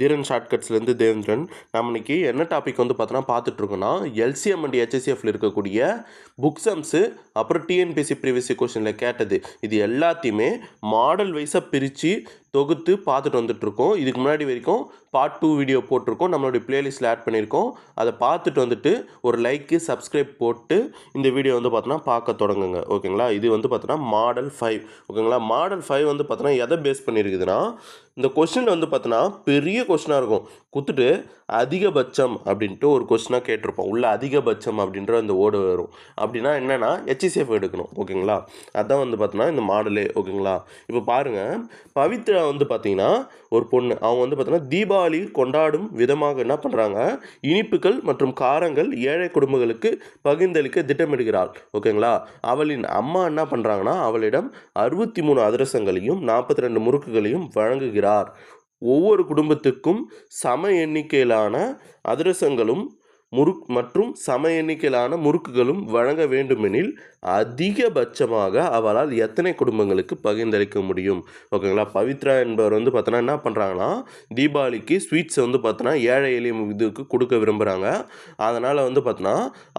தீரன் ஷார்ட்கட்ஸ்லேருந்து தேவேந்திரன். நம்ம இன்னைக்கு என்ன டாபிக் வந்து பார்த்துட்ருக்கோன்னா, எல்சிஎம் அண்ட் ஹெச்எஸ்சிஎஃப்ல இருக்கக்கூடிய புக் சம்ஸு, அப்புறம் டிஎன்பிஎஸ்சி ப்ரீவியஸ் கொஷனில் கேட்டது, இது எல்லாத்தையுமே மாடல் வைஸாக பிரித்து தொகுத்து பார்த்துட்டு வந்துட்டுருக்கோம். இதுக்கு முன்னாடி வரைக்கும் பார்ட் 2 வீடியோ போட்டிருக்கோம், நம்மளுடைய ப்ளேலிஸ்ட்டில் ஆட் பண்ணியிருக்கோம். அதை பார்த்துட்டு வந்துட்டு ஒரு லைக்கு சப்ஸ்கிரைப் போட்டு இந்த வீடியோ வந்து பார்க்க தொடங்குங்க. ஓகேங்களா? இது வந்து மாடல் 5. ஓகேங்களா? மாடல் 5 வந்து எதை பேஸ் பண்ணியிருக்குதுன்னா, இந்த கொஸ்டின் வந்து பெரிய கொஸ்டினாக இருக்கும். கொடுத்துட்டு அதிகபட்சம் அப்படின்ட்டு ஒரு கொஸ்டினாக கேட்டிருப்போம். உள்ள அதிகபட்சம் அப்படின்ற அந்த ஓடு வரும். அப்படின்னா என்னென்னா ஹெச்சிசிஎஃப் எடுக்கணும். ஓகேங்களா? அதான் வந்து இந்த மாடலே. ஓகேங்களா? இப்போ பாருங்கள், பவித்ரா வந்து பார்த்தீங்கன்னா ஒரு பொண்ணு. அவங்க வந்து தீபாவளி கொண்டாடும் விதமாக என்ன பண்ணுறாங்க, இனிப்புகள் மற்றும் காரங்கள் ஏழை குடும்பங்களுக்கு பகிர்ந்தளிக்க திட்டமிடுகிறாள். ஓகேங்களா? அவளின் அம்மா என்ன பண்ணுறாங்கன்னா, அவளிடம் 63 அதிரசங்களையும் 42 முறுக்குகளையும் வழங்குகிறார். ஒவ்வொரு குடும்பத்துக்கும் சம எண்ணிக்கையிலான அதிரசங்களும் மற்றும் சம எண்ணிக்கையிலான முறுக்குகளும் வழங்க வேண்டுமெனில் அதிகபட்சமாக அவளால் எத்தனை குடும்பங்களுக்கு பகிர்ந்தளிக்க முடியும்? ஓகேங்களா? பவித்ரா என்பவர் வந்து என்ன பண்ணுறாங்கன்னா, தீபாவளிக்கு ஸ்வீட்ஸை வந்து ஏழை எளிய இதுக்கு கொடுக்க விரும்புகிறாங்க. அதனால் வந்து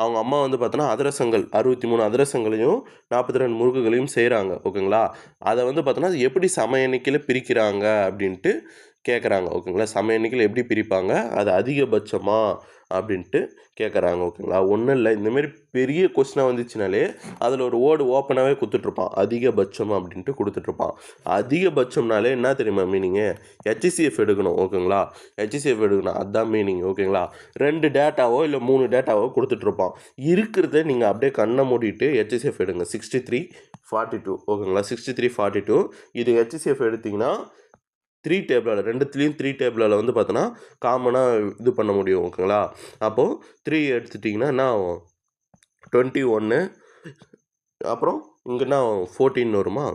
அவங்க அம்மா வந்து அதிரசங்கள் 63 அதிரசங்களையும் 42 முறுக்குகளையும் செய்கிறாங்க. ஓகேங்களா? அதை வந்து எப்படி சம எண்ணிக்கையில் பிரிக்கிறாங்க அப்படின்ட்டு கேட்குறாங்க. ஓகேங்களா? சம எண்ணிக்கையில் எப்படி பிரிப்பாங்க, அது அதிகபட்சமா அப்படின்ட்டு கேட்குறாங்க. ஓகேங்களா? ஒன்றும் இல்லை, இந்தமாரி பெரிய கொஸ்டினாக வந்துச்சுனாலே அதில் ஒரு வேர்டு ஓப்பனாகவே கொடுத்துட்ருப்பான், அதிகபட்சம் அப்படின்ட்டு கொடுத்துட்ருப்பான். அதிகபட்சம்னாலே என்ன தெரியுமா மீனிங்கு? ஹெச்சிசிஎஃப் எடுக்கணும். ஓகேங்களா? ஹெச்சிசிஎஃப் எடுக்கணும், அதுதான் மீனிங். ஓகேங்களா? 2 டேட்டாவோ இல்லை 3 டேட்டாவோ கொடுத்துட்ருப்பான். இருக்கிறத நீங்கள் அப்படியே கண்ணை மூடிட்டு ஹெச்சிசிஎஃப் எடுங்க. 6342. ஓகேங்களா? 6342. இது ஹெச்சிசிஎஃப் எடுத்திங்கன்னா 3 டேபிளால், ரெண்டுத்துலேயும் 3 டேபிளால் வந்து காமனாக இது பண்ண முடியும். ஓகேங்களா? அப்போது 3 எடுத்துட்டிங்கன்னா என்ன ஆகும், 21. அப்புறம் இங்கே என்ன 14 வருமா?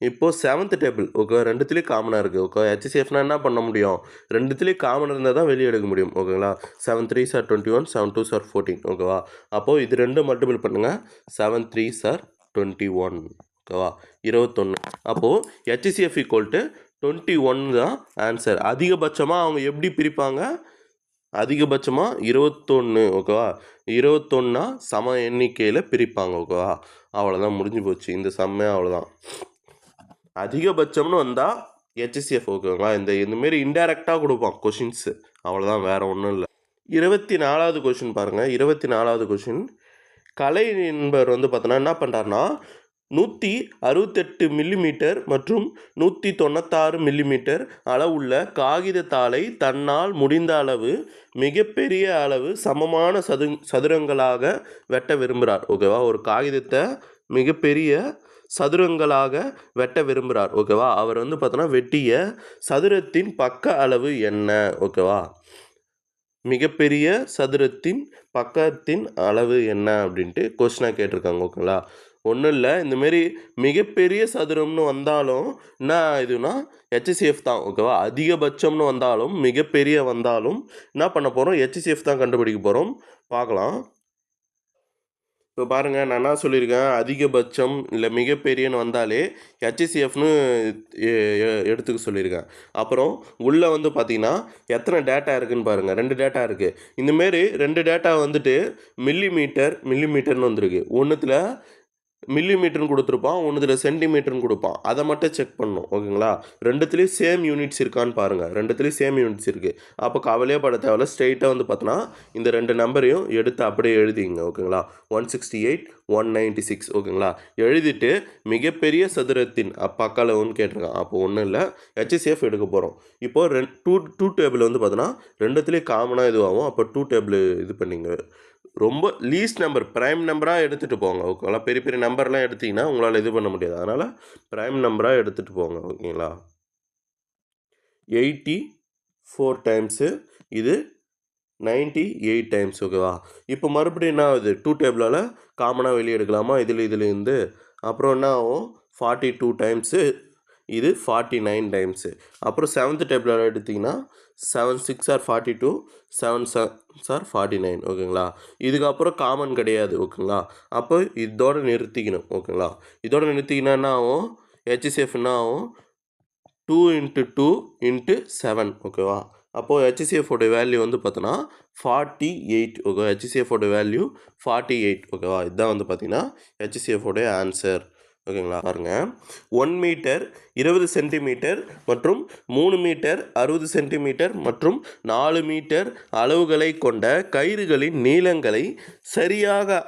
இப்போது 7th டேபிள். ஓகே, ரெண்டுத்துலேயும் காமனாக இருக்குது. ஓகே, ஹெச்சிசிஎஃப்னா என்ன பண்ண முடியும், ரெண்டுத்துலேயும் காமன் இருந்தால் தான் வெளியே எடுக்க முடியும். ஓகேங்களா? 7 3s are 21, 7 2s are 14. ஓகேவா? அப்போது இது ரெண்டும் மல்டிபிள் பண்ணுங்கள். 7 3s are 21. ஓகேவா? 21. அப்போது ஹெச்சிசிஎஃப் ஈக்குவல் டு 21 தான் ஆன்சர். அதிகபட்சமாக அவங்க எப்படி பிரிப்பாங்க, அதிகபட்சமாக 21. ஓகேவா? 21 சம எண்ணிக்கையில் பிரிப்பாங்க. ஓகேவா? அவ்வளோதான், முடிஞ்சு போச்சு இந்த சம்மே. அவ்வளோதான். அதிகபட்சம்னு வந்தால் ஹெச்சிசிஎஃப். ஓகேங்களா? இந்தமாரி இன்டைரக்டாக கொடுப்பான் கொஷின்ஸு. அவ்வளோதான், வேறு ஒன்றும் இல்லை. 24வது கொஷின் பாருங்கள். 24வது கொஷின், கலை என்பவர் வந்து என்ன பண்ணுறாருன்னா, 168 மில்லிமீட்டர் மற்றும் 196 மில்லிமீட்டர் அளவுள்ள காகித தாளை தன்னால் முடிந்த அளவு மிகப்பெரிய அளவு சமமான சதுரங்களாக வெட்ட விரும்புகிறார். ஓகேவா? ஒரு காகிதத்தை மிகப்பெரிய சதுரங்களாக வெட்ட விரும்புகிறார். ஓகேவா? அவர் வந்து வெட்டிய சதுரத்தின் பக்க அளவு என்ன? ஓகேவா? மிகப்பெரிய சதுரத்தின் பக்கத்தின் அளவு என்ன அப்படின்ட்டு கொஸ்டினாக கேட்டிருக்காங்க. ஓகேங்களா? ஒன்றும் இல்லை, இந்தமாரி மிகப்பெரிய சதுரம்னு வந்தாலும் என்ன இதுனா ஹெச்சிசிஎஃப் தான். ஓகேவா? அதிகபட்சம்னு வந்தாலும் மிகப்பெரிய வந்தாலும் என்ன பண்ண போகிறோம், ஹெச்சிசிஎஃப் தான் கண்டுபிடிக்க போகிறோம். பார்க்கலாம். இப்போ பாருங்கள், நான் என்ன சொல்லியிருக்கேன், அதிகபட்சம் இல்லை மிகப்பெரியன்னு வந்தாலே ஹெச்சிசிஎஃப்னு எடுத்துக்க சொல்லியிருக்கேன். அப்புறம் உள்ளே வந்து பார்த்திங்கன்னா எத்தனை டேட்டா இருக்குதுன்னு பாருங்கள். 2 டேட்டா இருக்குது. இந்தமாரி 2 டேட்டா வந்துட்டு மில்லிமீட்டர்னு வந்திருக்கு. ஒன்றுத்தில் மில்லிமீட்டர்னு கொடுத்துருப்பான், ஒன்றுத்தில் சென்டிமீட்டர்னு கொடுப்பான். அதை மட்டும் செக் பண்ணணும். ஓகேங்களா? ரெண்டுத்துலேயும் சேம் யூனிட்ஸ் இருக்கான்னு பாருங்கள். ரெண்டுத்துலேயும் சேம் யூனிட்ஸ் இருக்குது. அப்போ கவலையே பட தேவையில்ல, ஸ்ட்ரெயிட்டாக வந்து பார்த்தோன்னா இந்த 2 நம்பரையும் எடுத்து அப்படியே எழுதிங்க. ஓகேங்களா? 168 196. ஓகேங்களா? எழுதிட்டு மிகப்பெரிய சதுரத்தின் பக்க அளவுன்னு கேட்டிருக்கான். அப்போ ஒன்றும் இல்லை, ஹெச்சிசிஎஃப் எடுக்க போகிறோம். இப்போது 2 டேபிள் வந்து பார்த்தோன்னா ரெண்டுத்துலேயும் காமனாக இதுவாகும். அப்போ 2 டேபிள் இது பண்ணிங்க. ரொம்ப லீஸ்ட் நம்பர் ப்ரைம் நம்பராக எடுத்துகிட்டு போங்க. ஓகேங்களா? பெரிய பெரிய நம்பர்லாம் எடுத்திங்கன்னா உங்களால் இது பண்ண முடியாது. அதனால் ப்ரைம் நம்பராக எடுத்துகிட்டு போங்க. ஓகேங்களா? 84 டைம்ஸு, இது 98 டைம்ஸ். ஓகேவா? இப்போ மறுபடியும் என்ன ஆகுது, 2 டேபிளால் காமனாக வெளியே எடுக்கலாமா இதுலேருந்து. அப்புறம் என்ன ஆகும், 42 டைம்ஸு, இது 49 டைம்ஸு. அப்புறம் 7th டேபிளால் எடுத்திங்கன்னா 7 6 are 42, 7 7 are 49. ஓகேங்களா? இதுக்கப்புறம் காமன் கிடையாது. ஓகேங்களா? அப்போ இதோட நிறுத்திக்கணும். ஓகேங்களா? இதோட நிறுத்திக்கினா என்ன ஆகும், ஹெச்சிசிஎஃப் என்ன ஆகும், 2 × 2 × 7. ஓகேவா? அப்போது ஹெச்சிசிஎஃபோட வேல்யூ வந்து பார்த்தோன்னா 48. ஓகே, ஹெச்சிசிஎஃபோட வேல்யூ 48. ஓகேவா, இதுதான் வந்து பார்த்தீங்கன்னா ஹெச்சிசிஎஃபோடைய ஆன்சர். ஓகேங்களா, பாருங்கள். 1 மீட்டர் 20 சென்டிமீட்டர் மற்றும் 3 மீட்டர் 60 சென்டிமீட்டர் மற்றும் 4 மீட்டர் அளவுகளை கொண்ட கயிறுகளின் நீளங்களை சரியாக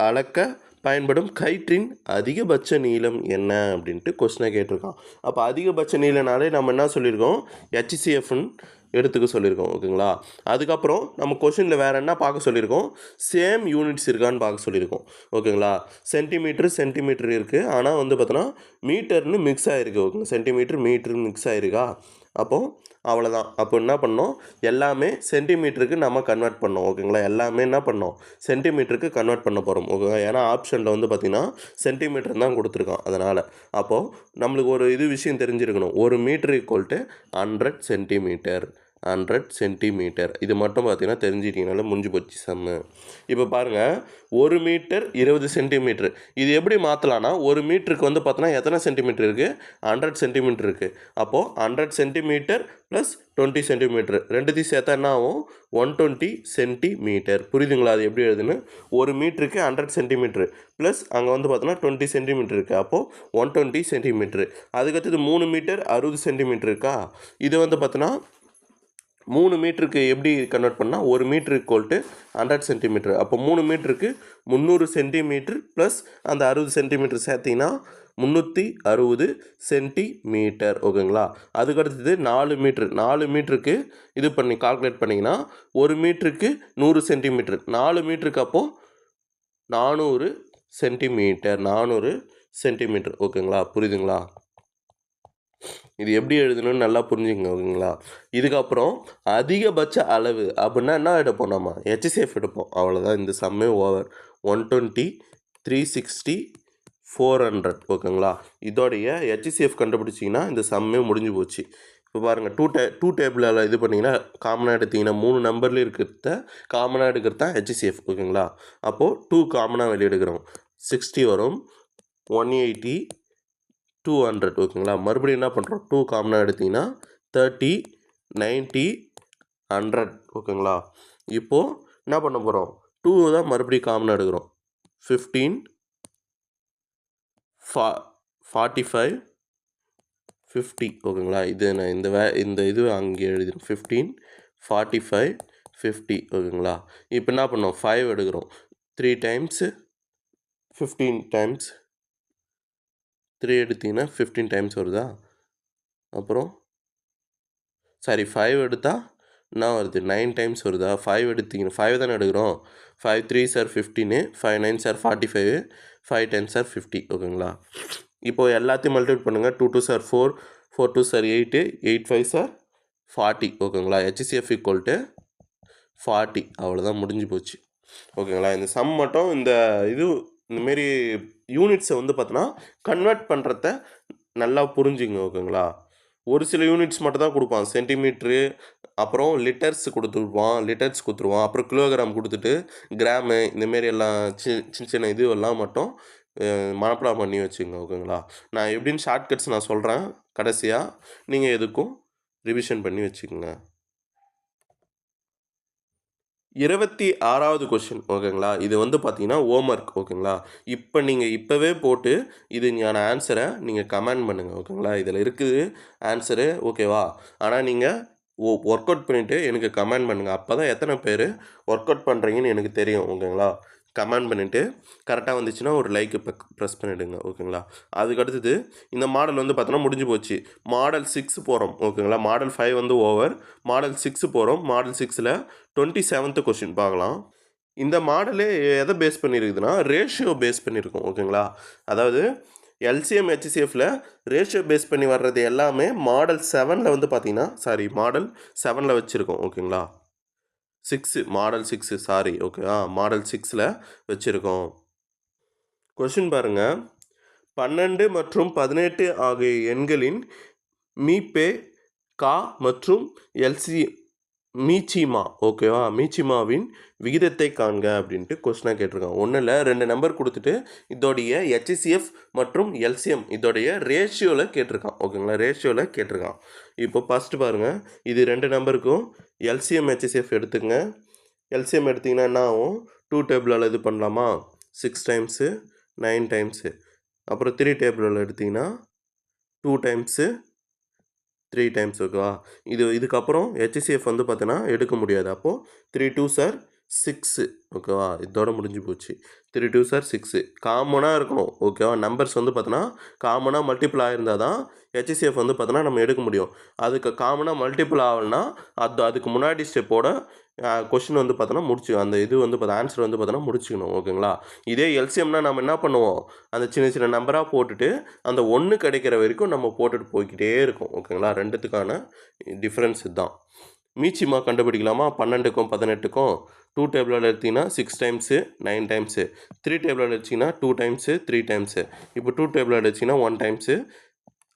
அளக்க பயன்படும் கயிற்றின் அதிகபட்ச நீளம் என்ன அப்படின்ட்டு கொஸ்டினை கேட்டிருக்கான். அப்போ அதிகபட்ச நீளனாலே நம்ம என்ன சொல்லியிருக்கோம், ஹெச்சிசிஎஃப்னு எடுத்துக்க சொல்லியிருக்கோம். ஓகேங்களா, அதுக்கப்புறம் நம்ம கொஷினில் வேறு என்ன பார்க்க சொல்லியிருக்கோம், சேம் யூனிட்ஸ் இருக்கான்னு பார்க்க சொல்லியிருக்கோம். ஓகேங்களா, சென்டிமீட்டர் இருக்குது, ஆனால் வந்து பார்த்தோன்னா மீட்டர்னு மிக்ஸ் ஆகிருக்கு. ஓகேங்க, சென்டிமீட்டர் மீட்டர் மிக்ஸ் ஆகிருக்கா, அப்போது அவ்வளோதான். அப்போ என்ன பண்ணோம், எல்லாமே சென்டிமீட்டருக்கு நம்ம கன்வெர்ட் பண்ணோம். ஓகேங்களா, எல்லாமே என்ன பண்ணோம், சென்டிமீட்டருக்கு கன்வெர்ட் பண்ண போகிறோம். ஓகேங்களா, ஏன்னா ஆப்ஷனில் வந்து பார்த்திங்கன்னா சென்டிமீட்டர் தான் கொடுத்துருக்கோம். அதனால் அப்போது நம்மளுக்கு ஒரு விஷயம் தெரிஞ்சிருக்கணும், 1 metre equal to 100 centimetre. 100 centimetre இது மட்டும் பார்த்தீங்கன்னா தெரிஞ்சிட்டிங்கனால முடிஞ்சு போச்சு சம்மு. இப்போ பாருங்கள், 1 மீட்டர் 20 சென்டிமீட்டர் இது எப்படி மாற்றலான்னா, 1 மீட்டருக்கு வந்து பார்த்தோன்னா எத்தனை சென்டிமீட்டர் இருக்குது, 100 சென்டிமீட்டர் இருக்குது. அப்போது 100 சென்டிமீட்டர் ப்ளஸ் 20 சென்டிமீட்டர் ரெண்டுத்தையும் சேர்த்தா என்ன ஆகும், 120 சென்டிமீட்டர். புரியுதுங்களா, அது எப்படி எழுதுன்னு, 1 மீட்டருக்கு 100 சென்டிமீட்டர் ப்ளஸ் அங்கே வந்து பார்த்தோன்னா 20 சென்டிமீட்டர் இருக்குது. அப்போது 120 சென்டிமீட்டர். அதுக்கடுத்தது 3 மீட்டர் 60 சென்டிமீட்டர் இருக்கா, இது வந்து பார்த்தோன்னா 3 மீட்டருக்கு எப்படி கன்வெர்ட் பண்ணால், 1 மீட்டர் ஈக்குவல் டு 100 சென்டிமீட்டர். அப்போ 3 மீட்டருக்கு 300 சென்டிமீட்டர் ப்ளஸ் அந்த 60 சென்டிமீட்டர் சேர்த்திங்கன்னா 360 சென்டிமீட்டர். ஓகேங்களா, அதுக்கடுத்தது 4 மீட்டருக்கு இது பண்ணி கால்குலேட் பண்ணிங்கன்னா 1 மீட்டருக்கு 100 சென்டிமீட்டர், 4 மீட்டருக்கு அப்போது 400 சென்டிமீட்டர். 400 சென்டிமீட்டர். ஓகேங்களா, புரியுதுங்களா, இது எப்படி எழுதணும்னு நல்லா புரிஞ்சுங்க. ஓகேங்களா, இதுக்கப்புறம் அதிகபட்ச அளவு அப்படின்னா என்ன எடுப்போம், நம்ம ஹெச்சிசிஎஃப் எடுப்போம். அவ்வளோதான், இந்த சம்மே ஓவர். 120 360 400. ஓகேங்களா, இதோடைய ஹெச்சிசிஎஃப் கண்டுபிடிச்சிங்கன்னா இந்த சம்மே முடிஞ்சு போச்சு. இப்போ பாருங்கள், டூ டேபிளில் இது பண்ணிங்கன்னா காமனாக எடுத்திங்கன்னா 3 நம்பர்லேயும் இருக்கிறத காமனாக எடுக்கிறது தான் ஹெச்சிசிஎஃப். ஓகேங்களா, அப்போது 2 காமனாக வெளியே எடுக்கிறோம், 60 வரும், 180 200. ஓகேங்களா, மறுபடியும் என்ன பண்ணுறோம், 2 காமனாக எடுத்திங்கன்னா 30 90 100. ஓகேங்களா, இப்போது என்ன பண்ண போகிறோம், 2 தான் மறுபடியும் காமனாக எடுக்கிறோம், 15 45 50. ஓகேங்களா, இது நான் இந்த இது அங்கே எழுதிடும், 15 45 50. ஓகேங்களா, இப்போ என்ன பண்ணோம், 5 எடுக்கிறோம், 3 டைம்ஸு 15 டைம்ஸ் 3 எடுத்திங்கன்னா 15 டைம்ஸ் வருதா, அப்புறம் 5 எடுத்தால் என்ன வருது, 9 டைம்ஸ் வருதா. 5 எடுத்திங்கன்னா 5 தானே எடுக்கிறோம், 5 3s are 15, 5 9s are 45, 5 10s are 50. ஓகேங்களா, இப்போது எல்லாத்தையும் மல்டிபிள் பண்ணுங்கள், 2 2s are 4, 4 2s are 8, 8 5s are 40. ஓகேங்களா, ஹெச்சிசிஎஃப் ஈக்குவல் டு 40. அவ்வளோதான், முடிஞ்சு போச்சு. ஓகேங்களா, இந்த சம் மட்டும் இந்தமாரி யூனிட்ஸை வந்து பார்த்தோன்னா கன்வெர்ட் பண்ணுறத நல்லா புரிஞ்சுங்க. ஓகேங்களா, ஒரு சில யூனிட்ஸ் மட்டும் தான் கொடுப்பான், சென்டிமீட்ரு, அப்புறம் லிட்டர்ஸ் கொடுத்துருவான், அப்புறம் கிலோகிராம் கொடுத்துட்டு கிராமு இந்தமாரி எல்லாம் சின்ன இதுவெல்லாம் மட்டும் மனப்பாடம் பண்ணி வச்சுங்க. ஓகேங்களா, நான் எப்படின்னு ஷார்ட்கட்ஸ் நான் சொல்கிறேன் கடைசியாக, நீங்கள் எதுக்கும் ரிவிஷன் பண்ணி வச்சுக்கோங்க. 26வது கொஷின். ஓகேங்களா, இது வந்து பார்த்தீங்கன்னா ஹோம்ஒர்க். ஓகேங்களா, இப்போ நீங்கள் இப்போவே போட்டு இதுக்கான ஆன்சரை நீங்கள் கமெண்ட் பண்ணுங்கள். ஓகேங்களா, இதில் இருக்குது ஆன்சரு. ஓகேவா, ஆனால் நீங்கள் ஒர்க் அவுட் பண்ணிவிட்டு எனக்கு கமெண்ட் பண்ணுங்கள். அப்போ தான் எத்தனை பேர் ஒர்க் அவுட் பண்ணுறீங்கன்னு எனக்கு தெரியும். ஓகேங்களா, கமெண்ட் பண்ணிவிட்டு கரெக்டாக வந்துச்சுன்னா ஒரு லைக்கு ப்ரெஸ் பண்ணிவிடுங்க. ஓகேங்களா, அதுக்கடுத்தது இந்த மாடல் வந்து பார்த்தோன்னா முடிஞ்சு போச்சு. மாடல் 6 போகிறோம். ஓகேங்களா, மாடல் 5 வந்து ஓவர், மாடல் 6 போகிறோம். மாடல் 6ல் 27th கொஷின் பார்க்கலாம். இந்த மாடலே எதை பேஸ் பண்ணியிருக்குதுன்னா ரேஷியோ பேஸ் பண்ணியிருக்கோம். ஓகேங்களா, அதாவது எல்சிஎம் ஹெச்சிசிஎஃப்பில் ரேஷியோ பேஸ் பண்ணி வர்றது எல்லாமே மாடல் 7ல் வந்து பார்த்தீங்கன்னா மாடல் 7ல் வச்சுருக்கோம். ஓகேங்களா, மாடல் 6 ஓகே, மாடல் 6ல் வச்சுருக்கோம். கொஷின் பாருங்கள், 12 மற்றும் 18 ஆகிய எண்களின் மீப்பே கா மற்றும் மீச்சிமா ஓகேவா, மீச்சிமாவின் விகிதத்தை காண்க அப்படின்ட்டு கொஸ்டினாக கேட்டிருக்கான். ஒன்றும் இல்லை, 2 நம்பர் கொடுத்துட்டு இதோடைய HCF மற்றும் LCM இதோடைய ரேஷியோவில் கேட்டிருக்கான். ஓகேங்களா, ரேஷியோவில் கேட்டிருக்கான். இப்போ ஃபஸ்ட்டு பாருங்கள், இது 2 நம்பருக்கும் LCM HCF எடுத்துங்க. LCM எடுத்திங்கன்னா என்ன ஆகும், 2 டேபிளால் இது பண்ணலாமா, 6 டைம்ஸு 9 டைம்ஸு. அப்புறம் 3 டேபிளால் எடுத்திங்கன்னா 2 டைம்ஸு 3 டைம்ஸ். ஓகேவா, இதுக்கப்புறம் HCF வந்து பார்த்தீங்கன்னா எடுக்க முடியாது. அப்போது 3 2s are 6. ஓகேவா, இதோட முடிஞ்சு போச்சு. 3 2s are 6 காமனாக இருக்கணும். ஓகேவா, நம்பர்ஸ் வந்து பார்த்தோன்னா காமனாக மல்டிபிள் ஆகிருந்தால் தான் HCF வந்து பார்த்தோன்னா நம்ம எடுக்க முடியும். அதுக்கு காமனாக மல்டிபிள் ஆகலைன்னா அதுக்கு முன்னாடி ஸ்டெப்போட கொஷின் வந்து பார்த்தோன்னா அந்த இது வந்து ஆன்சர் வந்து பார்த்தோன்னா முடிச்சுக்கணும். ஓகேங்களா, இதே எல்சிஎம்னா நம்ம என்ன பண்ணுவோம், அந்த சின்ன சின்ன நம்பராக போட்டுட்டு அந்த 1 கிடைக்கிற வரைக்கும் நம்ம போட்டுட்டு போய்கிட்டே இருக்கும். ஓகேங்களா, ரெண்டுத்துக்கான டிஃப்ரென்ஸ் இதுதான். மீச்சிமா கண்டுபிடிக்கலாமா, 12க்கும் 18க்கும் 2 டேபிளால் எடுத்திங்கன்னா 6 டைம்ஸு 9 டைம்ஸு. 3 டேபிளால் எடுத்திங்கன்னா 2 டைம்ஸு 3 டைம்ஸு. இப்போ 2 டேபிளால் எடுத்திங்கன்னா 1 டைம்ஸு,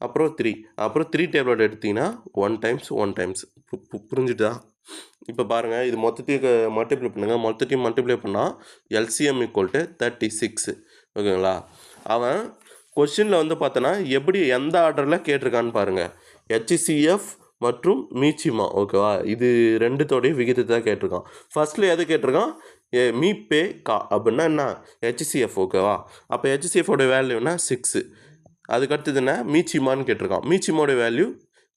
அப்புறம் 3, அப்புறம் 3 டேபிளால் எடுத்திங்கன்னா 1 டைம்ஸ் 1 டைம்ஸ். புரிஞ்சுதா? இப்போ பாருங்கள், இது மொத்தத்தையும் மல்டிப்ளை பண்ணுங்கள். மொத்தத்தையும் மல்டிப்ளை பண்ணால் LCM = 36. ஓகேங்களா, அவன் கொஷினில் வந்து பார்த்தோன்னா எப்படி எந்த ஆர்டரில் கேட்டிருக்கான்னு பாருங்கள். HCF மற்றும் மீச்சிமா. ஓகேவா, இது ரெண்டுத்தோடைய விகிதத்தை தான் கேட்டிருக்கான். ஃபஸ்ட்டில் எது கேட்டிருக்கான், மீ பே கா அப்படின்னா என்ன, HCF. ஓகேவா, அப்போ HCFோடைய வேல்யூனா 6. அதுக்கடுத்தது என்ன, மீச்சிமான்னு கேட்டிருக்கான். மீச்சிமோட வேல்யூ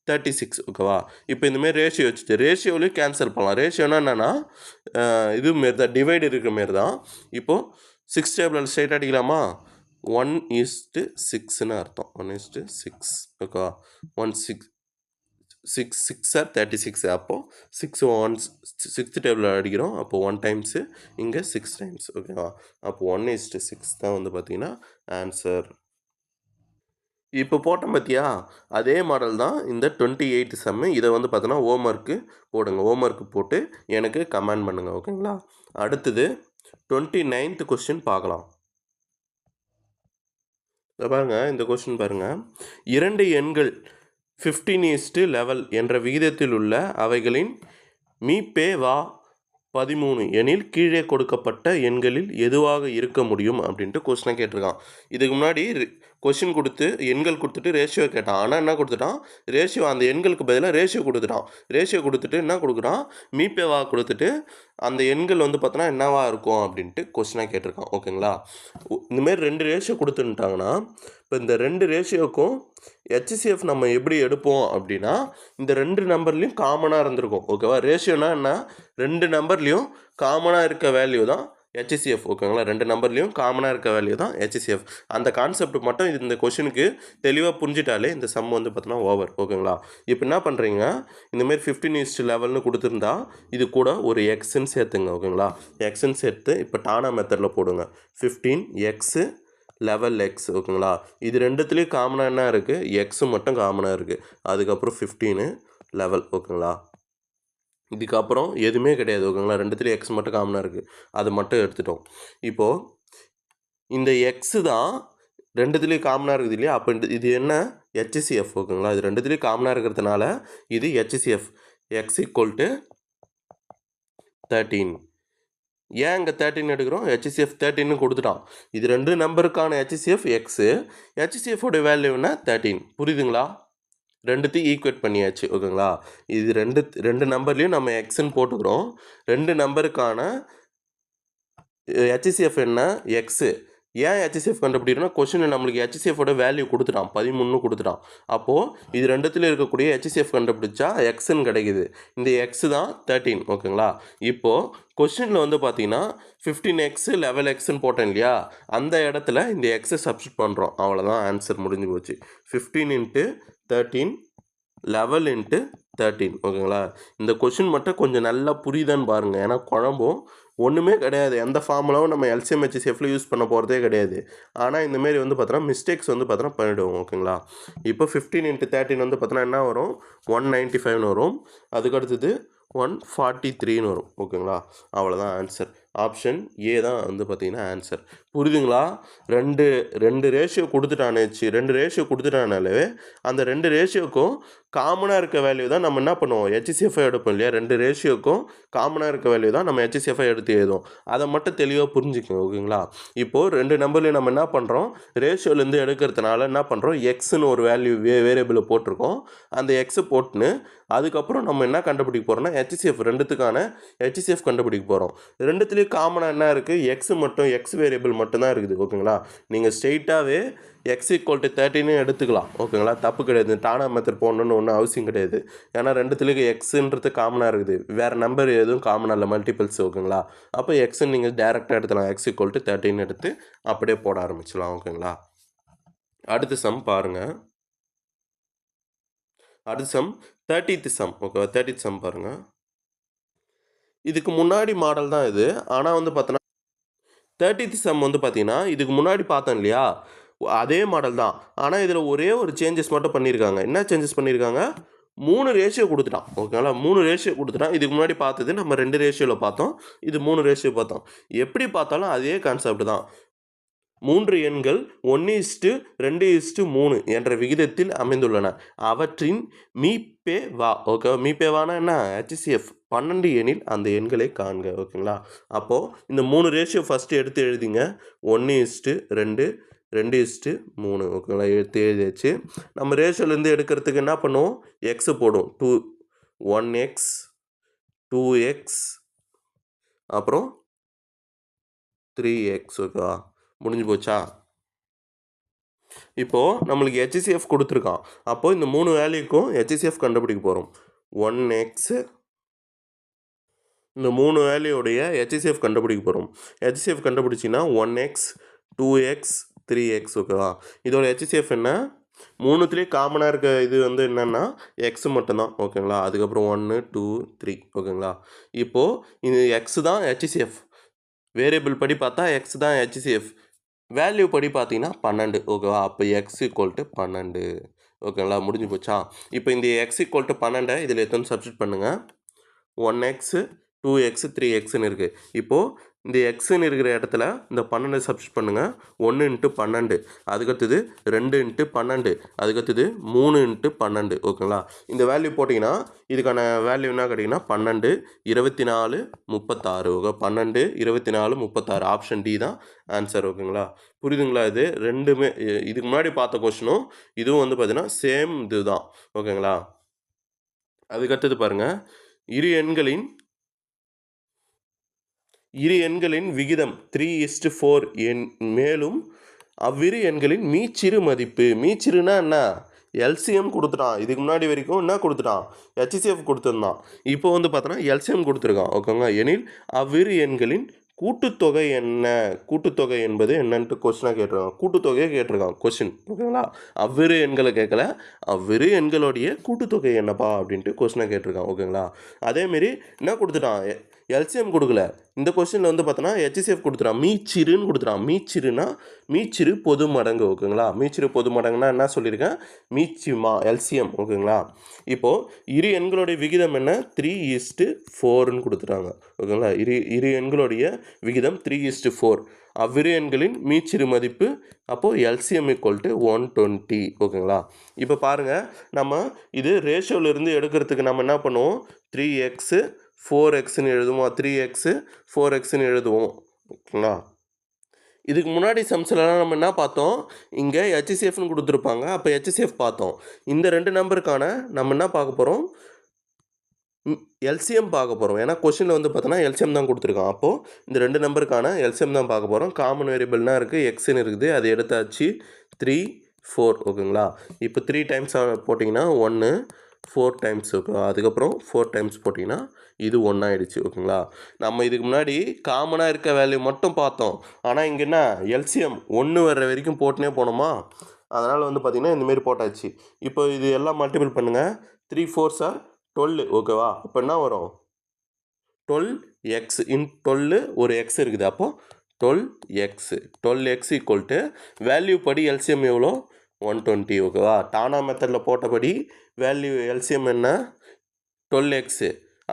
36. ஓகேவா, இப்போ இந்தமாரி ரேஷியோ வச்சுட்டு ரேஷியோலையும் கேன்சல் பண்ணலாம். ரேஷியோனா என்னென்னா இது மாரி தான், டிவைடு இருக்கிற மாரி தான். இப்போது 6 டேபிள் ஸ்ட்ரைட் அடிக்கலாமா, 1:6ன்னு அர்த்தம். 1:6. ஓகேவா, 6 are 36. அப்போது 6 டேபிள் அடிக்கிறோம். அப்போது 1 டைம்ஸு, இங்கே 6 டைம்ஸ். ஓகேவா, அப்போது 1:6 தான் வந்து பார்த்திங்கன்னா ஆன்சர். இப்போ போட்டோம் பார்த்தியா, அதே மாடல் தான் இந்த 28 சம்மு. இதை வந்து பார்த்தோன்னா ஹோம்ஒர்க்கு போடுங்க. ஹோம்ஒர்க்கு போட்டு எனக்கு கமெண்ட் பண்ணுங்கள். ஓகேங்களா, அடுத்தது 29th கொஸ்டின் பார்க்கலாம். இதை பாருங்கள், இந்த கொஸ்டின் பாருங்கள். 2 எண்கள் 15:11 என்ற விகிதத்தில் உள்ள அவைகளின் மீப்பே வா 13 எனில் கீழே கொடுக்கப்பட்ட எண்களில் எதுவாக இருக்க முடியும் அப்படின்ட்டு கொஸ்டினை கேட்டிருக்கான். இதுக்கு முன்னாடி கொஸ்டின் கொடுத்து எண்கள் கொடுத்துட்டு ரேஷியோ கேட்டான். ஆனால் என்ன கொடுத்துட்டான், ரேஷியோ அந்த எண்களுக்கு பதிலாக ரேஷியோ கொடுத்துட்டான். ரேஷியோ கொடுத்துட்டு என்ன கொடுக்குறான், மீப்பேவா கொடுத்துட்டு அந்த எண்கள் வந்து பார்த்தோன்னா என்னவா இருக்கும் அப்படின்ட்டு கொஸ்டினாக கேட்டிருக்கான். ஓகேங்களா, இந்தமாரி 2 ரேஷியோ கொடுத்துட்டாங்கன்னா இப்போ இந்த 2 ரேஷியோக்கும் HCF நம்ம எப்படி எடுப்போம் அப்படின்னா, இந்த 2 நம்பர்லேயும் காமனாக இருந்திருக்கும். ஓகேவா, ரேஷியோனா என்ன, 2 நம்பர்லேயும் காமனாக இருக்க வேல்யூ தான் HCF. ஓகேங்களா, 2 நம்பர்லேயும் காமனாக இருக்க வேல்யூ தான் HCF. அந்த கான்செப்ட் மட்டும் இந்த கொஷனுக்கு தெளிவாக புரிஞ்சிட்டாலே இந்த சம் வந்து பார்த்தோன்னா ஓவர். ஓகேங்களா, இப்போ என்ன பண்ணுறீங்க, இந்தமாரி 15:11ன்னு கொடுத்துருந்தா இது கூட ஒரு எக்ஸ்ன்னு சேர்த்துங்க. ஓகேங்களா, எக்ஸ்ன்னு சேர்த்து இப்போ டானா மெத்தடில் போடுங்க. 15x 11x. ஓகேங்களா, இது ரெண்டுத்துலேயும் காமனாக என்ன இருக்குது, எக்ஸு மட்டும் காமனாக இருக்குது. அதுக்கப்புறம் 15 11. ஓகேங்களா, இதுக்கப்புறம் எதுவுமே கிடையாது. ஓகேங்களா, ரெண்டுத்துலேயும் எக்ஸ் மட்டும் காமனாக இருக்குது, அது மட்டும் எடுத்துட்டோம். இப்போது இந்த எக்ஸு தான் ரெண்டுத்துலேயும் காமனாக இருக்குது இல்லையா, அப்போ இது என்ன, HCF. ஓகேங்களா, இது ரெண்டுத்துலேயும் காமனாக இருக்கிறதுனால இது HCF. x = 13. ஏன் இங்கே 13 எடுக்கிறோம், HCF 13ன்னு கொடுத்துட்டான். இது 2 நம்பருக்கான HCF எக்ஸு, HCFோட வேல்யூன்னா 13. புரியுதுங்களா, ரெண்டுத்தையும் ஈக்குவேட் பண்ணியாச்சு. ஓகேங்களா, இது ரெண்டு நம்பர்லேயும் நம்ம எக்ஸ்ன்னு போட்டுக்கிறோம். 2 நம்பருக்கான HCF என்ன, எக்ஸு. ஏன் HCF கண்டுபிடிக்கணும்னா, கொஷினில் நம்மளுக்கு HCFோட வேல்யூ கொடுத்துட்டான், 13 கொடுத்துட்டான். அப்போது இது ரெண்டுத்தில் இருக்கக்கூடிய HCF கண்டுபிடிச்சா எக்ஸ்ன்னு கிடைக்குது. இந்த எக்ஸு தான் 13. ஓகேங்களா, இப்போது கொஷினில் வந்து பார்த்தீங்கன்னா 15x 11xன்னு போட்டேன் இல்லையா, அந்த இடத்துல இந்த எக்ஸை சப்ஸ்டிட் பண்ணுறோம். அவ்வளோதான், ஆன்சர் முடிஞ்சு போச்சு. 15 × 13 11 × 13. ஓகேங்களா, இந்த கொஷின் மட்டும் கொஞ்சம் நல்லா புரியுதான்னு பாருங்கள். ஏன்னா குழம்பும் ஒன்றுமே கிடையாது, எந்த ஃபார்முலாவும் நம்ம LCM HCFல யூஸ் பண்ண போகிறதே கிடையாது. ஆனால் இந்தமாரி வந்து பார்த்தோன்னா மிஸ்டேக்ஸ் வந்து பார்த்தோன்னா பண்ணிவிடுவோம். ஓகேங்களா, இப்போ 15 × 13 வந்து பார்த்தோன்னா என்ன வரும், 195ன்னு வரும். அதுக்கடுத்தது 143ன்னு வரும். ஓகேங்களா, அவ்வளோதான் ஆன்சர். ஆப்ஷன் ஏ தான் வந்து பார்த்திங்கன்னா ஆன்சர். புரியுதுங்களா, ரெண்டு ரேஷியோ கொடுத்துட்டானே, 2 ரேஷியோ கொடுத்துட்டானாலே அந்த 2 ரேஷியோக்கும் காமனாக இருக்க வேல்யூ தான் நம்ம என்ன பண்ணுவோம், ஹெச்சிசிஎஃப்ஐ எடுப்போம் இல்லையா. 2 ரேஷியோக்கும் காமனாக இருக்க வேல்யூ தான் நம்ம ஹெச்சிசிஎஃப்ஐ எடுத்து எழுதுவோம். அதை மட்டும் தெளிவாக புரிஞ்சுக்கோங்க. ஓகேங்களா. இப்போது 2 நம்பர்லையும் நம்ம என்ன பண்ணுறோம், ரேஷியோலேருந்து எடுக்கிறதுனால என்ன பண்ணுறோம், எக்ஸ்ன்னு ஒரு வேல்யூ வேரியபிளை போட்டிருக்கோம். அந்த எக்ஸை போட்டுன்னு அதுக்கப்புறம் நம்ம என்ன கண்டுபிடிக்க போகிறோம்னா ஹெச்சிசிஎஃப், ரெண்டுத்துக்கான ஹெச்சிசிஎஃப் கண்டுபிடிக்க போகிறோம். ரெண்டுத்துலேயும் காமனாக என்ன இருக்குது, எக்ஸ் மட்டும், எக்ஸ் வேரியபிள் மட்டும்தான் இருக்குது. ஓகேங்களா. நீங்கள் ஸ்ட்ரெயிட்டாகவே எக்ஸ் ஈக்குவல் டு 13 எடுத்துக்கலாம். ஓகேங்களா. தப்பு கிடையாது. டானா மெத்தட் போடணுன்னு ஒன்றும் அவசியம் கிடையாது. ஏன்னா ரெண்டுத்துலேயும் எக்ஸுன்றது காமனாக இருக்குது, வேறு நம்பர் எதுவும் காமனாக இல்லை, மல்டிபிள்ஸ். ஓகேங்களா. அப்போ எக்ஸுன்னு நீங்கள் டேரெக்டாக எடுத்துலாம். எக்ஸ் ஈக்குவல் டு 13 எடுத்து அப்படியே போட ஆரம்பிச்சிடலாம். ஓகேங்களா. அடுத்த சம் பாருங்கள். அடுத்த some 30th some. Okay, 30th some பாருங்கள். இதுக்கு முன்னாடி மாடல் தான் இது. ஆனால் வந்து பார்த்தோன்னா 30th சம் வந்து பார்த்தீங்கன்னா இதுக்கு முன்னாடி பார்த்தோம் இல்லையா, அதே மாடல் தான். ஆனால் இதில் ஒரே ஒரு சேஞ்சஸ் மட்டும் பண்ணியிருக்காங்க. என்ன சேஞ்சஸ் பண்ணியிருக்காங்க, 3 ரேஷியோ கொடுத்துட்டான். ஓகேங்களா. 3 ரேஷியோ கொடுத்துட்டான். இதுக்கு முன்னாடி பார்த்தது நம்ம 2 ரேஷியோவில் பார்த்தோம், இது 3 ரேஷியோ பார்த்தோம். எப்படி பார்த்தாலும் அதே கான்செப்ட் தான். 3 எண்கள் 1:2:3 என்ற விகிதத்தில் அமைந்துள்ளன. அவற்றின் மீப்பேவா. ஓகே, மீப்பேவானா என்ன, ஹெச்சிசிஎஃப் 12 எனில் அந்த எண்களை காண்க. ஓகேங்களா. அப்போது இந்த 3 ரேஷியோ ஃபஸ்ட்டு எடுத்து எழுதிங்க. 1:2, 2:3. ஓகேங்களா. எடுத்து எழுதியாச்சு. நம்ம ரேஷியோலேருந்து எடுக்கிறதுக்கு என்ன பண்ணுவோம், எக்ஸு போடும். 1x 2x அப்புறம் 3x. ஓகேவா, முடிஞ்சு போச்சா. இப்போது நம்மளுக்கு ஹெச்சிசிஎஃப் கொடுத்துருக்கான். அப்போது இந்த 3 வேல்யூக்கும் ஹெச்சிசிஎஃப் கண்டுபிடிக்க போகிறோம். 1x, இந்த 3 வேல்யூடைய ஹெச்சிசிஎஃப் கண்டுபிடிக்க போகிறோம். ஹெச்சிசிஎஃப் கண்டுபிடிச்சின்னா 1x 2x 3x. ஓகேவா. இதோட ஹெச்சிசிஎஃப் என்ன, 3த்துலேயே காமனாக இருக்க இது வந்து என்னென்னா எக்ஸ் மட்டும்தான். ஓகேங்களா. அதுக்கப்புறம் 1 2 3. ஓகேங்களா. இப்போது இது எக்ஸ் தான் ஹெச்சிசிஎஃப். வேரியபிள் படி பார்த்தா எக்ஸ் தான் ஹெச்சிசிஎஃப், வேல்யூ படி பார்த்தீங்கன்னா 12. ஓகேவா. அப்போ எக்ஸ் ஈக்குவல் டு 12. ஓகேங்களா. முடிஞ்சு போச்சா. இப்போ இந்த எக்ஸ் ஈக்குவல் டு 12 இதில் எத்தனை சப்ஸ்டிட் பண்ணுங்கள், 1x 2x 3xன்னு இருக்குது. இப்போது இந்த எக்ஸுன்னு இருக்கிற இடத்துல இந்த 12 சப்ஸ்டிட் பண்ணுங்கள். 1 × 12, அதுக்கடுத்தது 2 × 12, அதுக்கடுத்தது 3 × 12. ஓகேங்களா. இந்த வேல்யூ போட்டிங்கன்னா இதுக்கான வேல்யூ என்ன கிடைக்குன்னா 12 24 36. ஓகே, 12 24 36. ஆப்ஷன் டி தான் ஆன்சர். ஓகேங்களா. புரியுதுங்களா. இது ரெண்டுமே இதுக்கு முன்னாடி பார்த்த கொஸ்டினும் இதுவும் வந்து பார்த்தீங்கன்னா சேம் இது தான். ஓகேங்களா. அதுக்கடுத்தது பாருங்கள், இரு எண்களின் விகிதம் 3:4 மேலும் அவ்விரு எண்களின் மீச்சிறு மதிப்பு. மீச்சிறுனா என்ன, எல்சிஎம் கொடுத்துட்டான். இதுக்கு முன்னாடி வரைக்கும் என்ன கொடுத்துட்டான், ஹெச்சிசிஎஃப் கொடுத்துருந்தான். இப்போ வந்து பார்த்தோன்னா எல்சிஎம் கொடுத்துருக்கான். ஓகேங்க. எனில் அவ்விரு எண்களின் கூட்டுத்தொகை என்ன, கூட்டுத்தொகை என்பது என்னன்ட்டு கொஸ்டினாக கேட்டிருக்கான். கூட்டுத்தொகையை கேட்டிருக்கான் கொஸ்டின். ஓகேங்களா. அவ்விரு எண்களை கேட்கல, அவ்விரு எண்களுடைய கூட்டுத்தொகை என்னப்பா அப்படின்ட்டு கொஸ்டினாக கேட்டிருக்கான். ஓகேங்களா. அதேமாரி என்ன கொடுத்துட்டான், எல்சிஎம் கொடுக்கல. இந்த கொஸ்டினில் வந்து பார்த்தோன்னா ஹெச்சிசிஎஃப் கொடுத்துட்டான், மீச்சிறுன்னு கொடுத்துட்டான். மீச்சிறுனா மீச்சிறு பொது மடங்கு. ஓகேங்களா. மீச்சிறு பொது மடங்குனா என்ன சொல்லியிருக்கேன், மீச்சிமா எல்சிஎம். ஓகேங்களா. இப்போது இரு எண்களுடைய விகிதம் என்ன, 3:4ன்னு கொடுத்துட்டாங்க. ஓகேங்களா. இரு எண்களுடைய விகிதம் 3:4. அவ்விரு எண்களின் மீச்சிறு மதிப்பு அப்போது எல்சிஎம் ஈக்குவல் டு 120. ஓகேங்களா. இப்போ பாருங்கள், நம்ம இது ரேஷியோவிலேருந்து எடுக்கிறதுக்கு நம்ம என்ன பண்ணுவோம், 3x 4xன்னு எழுதுவோம், 3x 4xன்னு எழுதுவோம். ஓகேங்களா. இதுக்கு முன்னாடி சம்ஸ்லாம் நம்ம என்ன பார்த்தோம், இங்கே ஹெச்சிசிஎஃப்னு கொடுத்துருப்பாங்க. அப்போ ஹெச்சிசிஎஃப் பார்த்தோம். இந்த 2 நம்பருக்கான நம்ம என்ன பார்க்க போகிறோம், எல்சிஎம் பார்க்க போகிறோம். ஏன்னா கொஸ்டினில் வந்து பார்த்தோன்னா எல்சிஎம் தான் கொடுத்துருக்கான். அப்போது இந்த 2 நம்பருக்கான எல்சிஎம் தான் பார்க்க போகிறோம். காமன் வேரியபிள்னா இருக்குது, எக்ஸ்ன்னு இருக்குது, அது எடுத்தாச்சு. 3 4. ஓகேங்களா. இப்போ 3 டைம்ஸ் போட்டிங்கன்னா 1 4 டைம்ஸ். ஓகேவா. அதுக்கப்புறம் 4 டைம்ஸ் போட்டிங்கன்னா இது 1 ஆகிடுச்சு. ஓகேங்களா. நம்ம இதுக்கு முன்னாடி காமனாக இருக்க வேல்யூ மட்டும் பார்த்தோம். ஆனால் இங்கே என்ன, எல்சிஎம் 1 வர்ற வரைக்கும் போட்டுனே போனோமா, அதனால் வந்து பார்த்திங்கன்னா இந்தமாரி போட்டாச்சு. இப்போ இது எல்லாம் மல்டிபிள் பண்ணுங்கள். 3 4s are 12. ஓகேவா. இப்போ என்ன வரும், 12x இன் 12 ஒரு எக்ஸ் இருக்குது. அப்போது 12x ஈக்குவல் டு வேல்யூ படி எல்சிஎம் எவ்வளோ, 120. ஓகேவா. டானா மெத்தடில் போட்டபடி வேல்யூ எல்சிஎம் என்ன, 12x.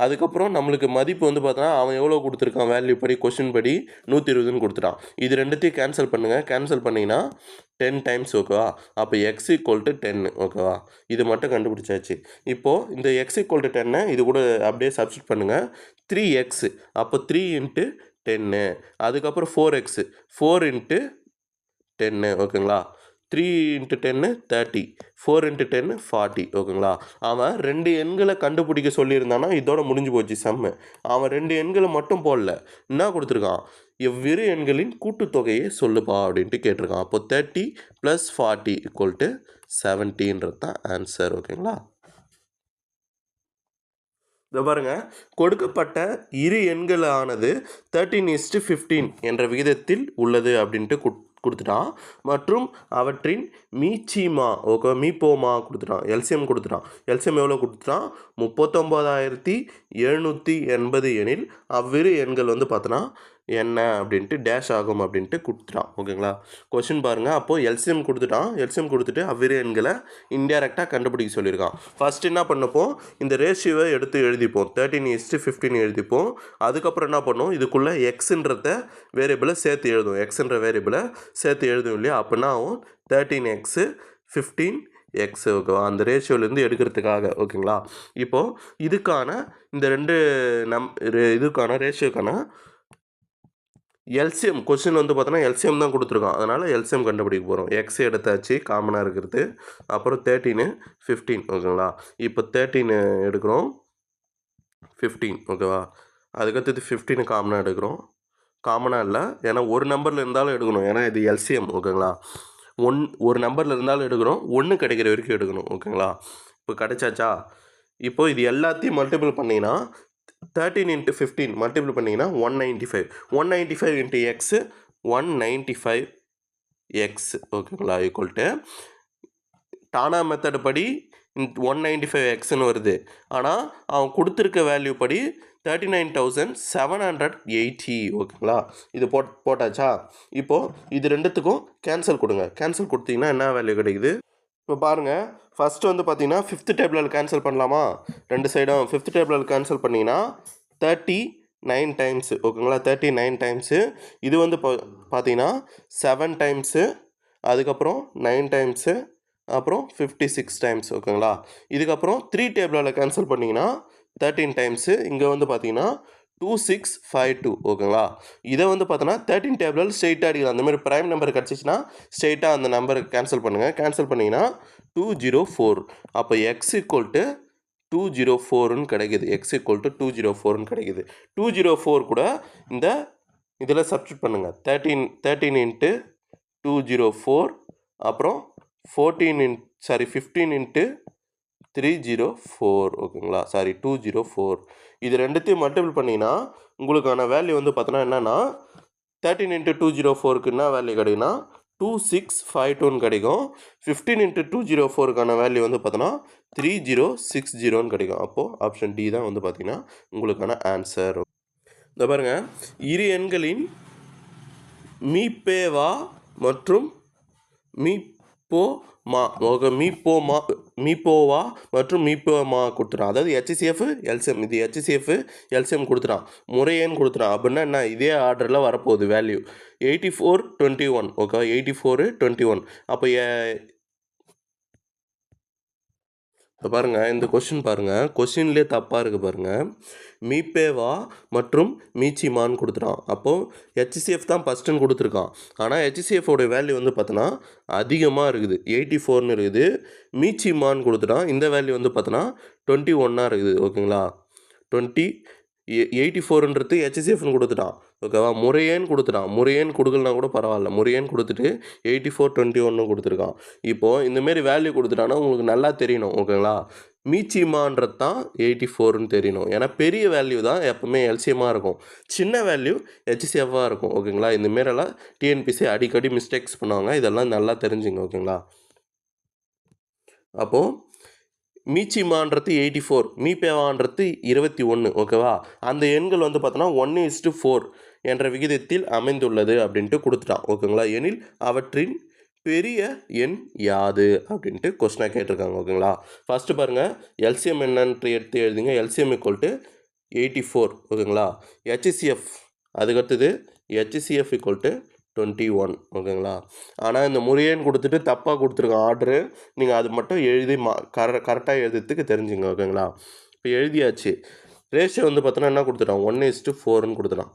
அதுக்கப்புறம் நம்மளுக்கு மதிப்பு வந்து பார்த்தோன்னா அவன் எவ்வளோ கொடுத்துருக்கான் வேல்யூ படி கொஷின் படி 120ன்னு கொடுத்துட்டான். இது ரெண்டுத்தையும் கேன்சல் பண்ணுங்கள். கேன்சல் பண்ணிங்கன்னா 10 டைம்ஸ் ஓகேவா. அப்போ எக்ஸ் ஈக்குவல் டு 10 ஓகேவா. இது மட்டும் கண்டுபிடிச்சாச்சு. இப்போது இந்த எக்ஸ் ஈக்குவல் டு 10 இது கூட அப்படியே சப்ஸ்டிட் பண்ணுங்கள். 3x அப்போ 3 × 10 அதுக்கப்புறம் 4x 4 × 10 ஓகேங்களா. 3 × 10 30 4 × 10 40 ஓகேங்களா. அவன் 2 எண்களை கண்டுபிடிக்க சொல்லியிருந்தானா இதோட முடிஞ்சு போச்சு சம்மு. அவன் 2 எண்களை மட்டும் போடல, என்ன கொடுத்துருக்கான், எவ்விரு எண்களின் கூட்டுத்தொகையை சொல்லுப்பா அப்படின்ட்டு கேட்டிருக்கான். அப்போ 30 + 40 = 70ன்றது தான் ஆன்சர் ஓகேங்களா. இதை பாருங்கள், கொடுக்கப்பட்ட இரு எண்களானது 13:15 என்ற விகிதத்தில் உள்ளது அப்படின்ட்டு கொடுத்துட்டான். மற்றும் அவற்றின் மீச்சிமா மீப்போமா கொடுத்துட்டான். எல்சிஎம் கொடுத்துட்டான். எல்சிஎம் எவ்வளோ கொடுத்துட்டான், 39,780 எனில் அவ்விரு எண்கள் வந்து பார்த்தோன்னா என்ன அப்படின்ட்டு டேஷ் ஆகும் அப்படின்ட்டு கொடுத்துட்டான் ஓகேங்களா. கொஷின் பாருங்கள். அப்போது எல்சிஎம் கொடுத்துட்டான். எல்சிஎம் கொடுத்துட்டு அவ்விரு எண்களை இன்டெரக்டாக கண்டுபிடிக்க சொல்லியிருக்கான். ஃபஸ்ட்டு என்ன பண்ணப்போம், இந்த ரேஷியோவை எடுத்து எழுதிப்போம். 13:15 எழுதிப்போம். அதுக்கப்புறம் என்ன பண்ணோம், இதுக்குள்ளே எக்ஸுன்றத வேரியபிளை சேர்த்து எழுதும். எக்ஸுன்ற வேரியபிளை சேர்த்து எழுதும் இல்லையா. அப்படின்னா 13x 15x ஓகேவா. அந்த ரேஷியோலேருந்து எடுக்கிறதுக்காக ஓகேங்களா. இப்போது இதுக்கான இந்த ரெண்டு இதுக்கான ரேஷியோக்கான எல்சிஎம் கொஸ்டின் வந்து பார்த்தோன்னா எல்சிஎம் தான் கொடுத்துருக்கோம். அதனால் எல்சிஎம் கண்டுபிடிக்க போகிறோம். எக்ஸ் எடுத்தாச்சு காமனாக இருக்கிறது. அப்புறம் 13 15 ஓகேங்களா. இப்போ 13 எடுக்கிறோம், 15 ஓகேவா. அதுக்கடுத்தது 15 காமனாக எடுக்கிறோம். காமனாக இல்லை, ஏன்னா ஒரு நம்பரில் இருந்தாலும் எடுக்கணும், ஏன்னா இது எல்சிஎம் ஓகேங்களா. ஒரு நம்பரில் இருந்தாலும் எடுக்கிறோம், 1 கிடைக்கிற வரைக்கும் எடுக்கணும் ஓகேங்களா. இப்போ கிடைச்சாச்சா. இப்போது இது எல்லாத்தையும் மல்டிபிள் பண்ணிங்கன்னா 13 × 15 மல்டிபிள் பண்ணிங்கன்னா 195. 195 × x 195x ஓகேங்களா ஈக்குவல் டானா மெத்தட் படி 195xன்னு வருது. ஆனால் அவன் கொடுத்துருக்க வேல்யூ படி 39,780 ஓகேங்களா. இது போட்டாச்சா. இப்போது இது ரெண்டுத்துக்கும் கேன்சல் கொடுங்க. கேன்சல் கொடுத்தீங்கன்னா என்ன வேல்யூ கிடைக்குது. இப்போ பாருங்கள், ஃபஸ்ட்டு வந்து பார்த்தீங்கன்னா 5th டேபிளில் கேன்சல் பண்ணலாமா. ரெண்டு சைடும் 5th டேபிளில் கேன்சல் பண்ணிங்கன்னா 39 டைம்ஸ் ஓகேங்களா. 39 டைம்ஸு. இது வந்து பார்த்தீங்கன்னா 7 டைம்ஸு, அதுக்கப்புறம் 9 டைம்ஸு, அப்புறம் 56 டைம்ஸ் ஓகேங்களா. இதுக்கப்புறம் 3 டேபிளில் கேன்சல் பண்ணிங்கன்னா 13 டைம்ஸு. இங்கே வந்து பார்த்தீங்கன்னா 2652 ஓகேங்களா. இதை வந்து பார்த்தோன்னா 13 டேபிளில் ஸ்ட்ரெயிட்டாக அடிக்கலாம். அந்தமாதிரி ப்ரைம் நம்பர் கிடச்சிச்சின்னா ஸ்ட்ரெயிட்டாக அந்த நம்பருக்கு கேன்சல் பண்ணுங்கள். கேன்சல் பண்ணிங்கன்னா 204. அப்போ x = 204ன்னு கிடைக்கிது. x = 204ன்னு கிடைக்கிது. 204 கூட இந்த இதில் சப்ஸ்டிட் பண்ணுங்கள். 13 × 204 அப்புறம் 15 × 304 ஓகேங்களா. 204. இது ரெண்டுத்தையும் மல்டிபிள் பண்ணிங்கன்னா உங்களுக்கான வேல்யூ வந்து பார்த்தோன்னா என்னென்னா 13 × 204க்கு என்ன வேல்யூ கிடைக்குன்னா 2652ன்னு கிடைக்கும். 15 × 204க்கான வேல்யூ வந்து பார்த்தோன்னா 3060ன்னு கிடைக்கும். அப்போது ஆப்ஷன் டி தான் வந்து பார்த்திங்கன்னா உங்களுக்கான ஆன்சர். இந்த பாருங்கள், இரு எண்களின் மீப்பேவா மற்றும் மீப்போவா மற்றும் மீப்போமா கொடுத்துட்டான். அதாவது HCF எல்சிஎம், இது HCF எல்சிஎம் கொடுத்துட்டான், முறையேன்னு கொடுத்துட்டான். அப்படின்னா என்ன, இதே ஆர்டரில் வரப்போகுது வேல்யூ 8421 ஓகே. 8421. அப்போ பாருங்கள், இந்த கொஷின் பாருங்கள், கொஷின்லேயே தப்பாக இருக்குது பாருங்கள். மீப்பேவா மற்றும் மீச்சிமான்னு கொடுத்துட்டான். அப்போது HCF தான் ஃபஸ்ட்டுன்னு கொடுத்துருக்கான். ஆனால் HCFோடைய வேல்யூ வந்து பார்த்தோன்னா அதிகமாக இருக்குது, 84ன்னு இருக்குது. மீச்சிமான்னு கொடுத்துட்டான். இந்த வேல்யூ வந்து பார்த்தோன்னா 21 இருக்குது ஓகேங்களா. 84ன்றது HCFன்னு கொடுத்துட்டான் ஓகேவா. முறையேன்னு கொடுத்துட்டான். முறையேன்னு கொடுக்கலனா கூட பரவாயில்ல, முறையேன்னு கொடுத்துட்டு 8421 கொடுத்துருக்கான். இப்போது இந்தமாரி வேல்யூ கொடுத்துட்டான்னா உங்களுக்கு நல்லா தெரியணும் ஓகேங்களா. மீச்சிமான்றது தான் 84ன்னு தெரியணும். ஏன்னா பெரிய வேல்யூ தான் எப்போவுமே எல்சிஎம்மாக இருக்கும், சின்ன வேல்யூ HCFாக இருக்கும் ஓகேங்களா. இந்தமாரிலாம் டிஎன்பிசி அடிக்கடி மிஸ்டேக்ஸ் பண்ணுவாங்க, இதெல்லாம் நல்லா தெரிஞ்சுங்க ஓகேங்களா. அப்போது மீச்சிமான்றது 84, மீப்பேவான்றது 21 ஓகேவா. அந்த எண்கள் வந்து பார்த்தோன்னா 1:4 என்ற விகிதத்தில் அமைந்துள்ளது அப்படின்ட்டு கொடுத்துட்டான் ஓகேங்களா. எனில் அவற்றின் பெரிய எண் யாது அப்படின்ட்டு கொஸ்டினாக கேட்டிருக்காங்க ஓகேங்களா. ஃபஸ்ட்டு பாருங்கள், எல்சிஎம் என்னன்ட்டு எடுத்து எழுதுங்க. எல்சிஎம் = 84 ஓகேங்களா. ஹெச்சிஎஃப் அதுக்கடுத்தது HCF = 21 ஓகேங்களா. ஆனால் இந்த முறையேன்னு கொடுத்துட்டு தப்பாக கொடுத்துருக்கோம் ஆர்டரு. நீங்கள் அது மட்டும் எழுதி கரெக்டாக எழுதுறதுக்கு தெரிஞ்சுங்க ஓகேங்களா. இப்போ எழுதியாச்சு. ரேஷியோ வந்து பார்த்தோன்னா என்ன கொடுத்துட்டான், 1:4ன்னு கொடுத்துட்டான்.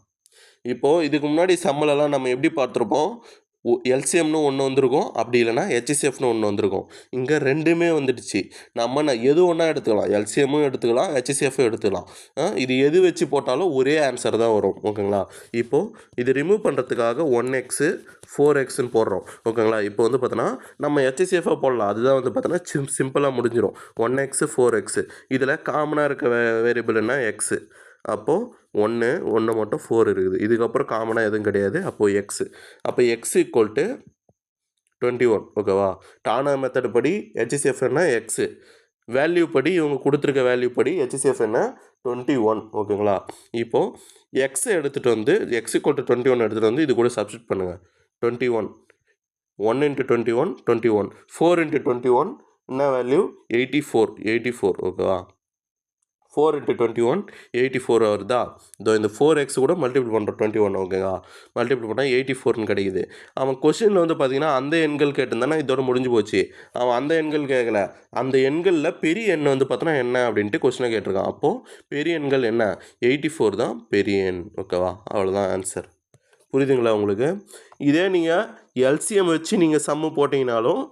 இப்போது இதுக்கு முன்னாடி சம்மலெல்லாம் நம்ம எப்படி பார்த்துருப்போம், எல்சிஎம்னு ஒன்று வந்திருக்கும், அப்படி இல்லைனா ஹெச்சிஎஃப்னு ஒன்று வந்திருக்கும். இங்கே ரெண்டுமே வந்துடுச்சு. நம்ம எது ஒன்றா எடுத்துக்கலாம், எல்சிஎம்மும் எடுத்துக்கலாம், ஹெச்சிஎஃப்பும் எடுத்துக்கலாம். இது எது வச்சு போட்டாலும் ஒரே ஆன்சர் தான் வரும் ஓகேங்களா. இப்போது இது ரிமூவ் பண்ணுறதுக்காக 1x 4xன்னு போடுறோம் ஓகேங்களா. இப்போ வந்து பார்த்தோன்னா நம்ம ஹெச்சிஎஃப்பாக போடலாம், அதுதான் வந்து பார்த்தோன்னா சிம்பிளாக முடிஞ்சிடும். 1x 4x இதில் காமனாக இருக்க வேரியபிள் என்ன எக்ஸு. அப்போது 1 மட்டும் 4 இருக்குது. இதுக்கப்புறம் காமனாக எதுவும் கிடையாது. அப்போது எக்ஸு. அப்போ x = 21 ஓகேவா. டானா மெத்தட் படி HCF என்ன எக்ஸு, வேல்யூ படி இவங்க கொடுத்துருக்க வேல்யூ படி HCF என்ன 21 ஓகேங்களா. இப்போது எக்ஸ் எடுத்துகிட்டு வந்து x = 21 எடுத்துகிட்டு வந்து இது கூட சப்ஸ்டிட் பண்ணுங்கள். 21 1 × 21 21 4 × 21 என்ன வேல்யூ 84 ஓகேவா. 4 × 21 84 வருதா. இதோ இந்த 4x கூட மல்டிபிள் பண்ணுறோம் 21 ஓகேவா. மல்டிபிள் பண்ணால் 84ன்னு கிடைக்குது. அவன் கொஷினில் வந்து பார்த்திங்கன்னா அந்த எண்கள் கேட்டிருந்தானா இதோட முடிஞ்சு போச்சு. அவன் அந்த எண்கள் கேட்கல, அந்த எண்களில் பெரிய எண் வந்து பார்த்தோன்னா என்ன அப்படின்ட்டு கொஷினை கேட்டிருக்கான். அப்போது பெரிய எண்கள் என்ன 84 தான் பெரிய எண் ஓகேவா. அவ்வளோதான் ஆன்சர். புரியுதுங்களா உங்களுக்கு. இதே நீங்கள் எல்சிஎம் வச்சு நீங்கள் சம்மு போட்டிங்கனாலும்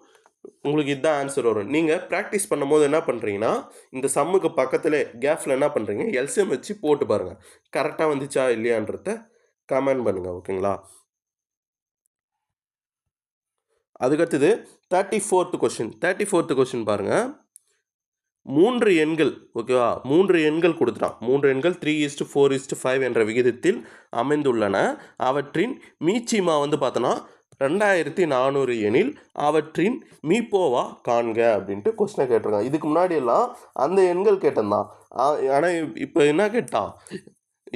உங்களுக்கு இதுதான் ஆன்சர் வரும். நீங்கள் ப்ராக்டிஸ் பண்ணும்போது என்ன பண்ணுறீங்கன்னா, இந்த சம்முக்கு பக்கத்தில் கேஃபில் என்ன பண்ணுறீங்க, எல்சிஎம் வச்சு போட்டு பாருங்கள். கரெக்டாக வந்துச்சா இல்லையான்றத கமெண்ட் பண்ணுங்கள் ஓகேங்களா. அதுக்கடுத்தது 34th கொஷின் பாருங்கள். 3 எண்கள் ஓகேவா, 3 எண்கள் கொடுத்துட்டான். 3 எண்கள் 3:4:5 என்ற விகிதத்தில் அமைந்துள்ளன. அவற்றின் மீச்சிமா வந்து பார்த்தோன்னா 2400 எனில் அவற்றின் மீப்போவா காண்க அப்படின்ட்டு கொஸ்டினை கேட்டிருக்கான். இதுக்கு முன்னாடி எல்லாம் அந்த எண்கள் கேட்டிருந்தான். ஆனால் இப்போ என்ன கேட்டான்,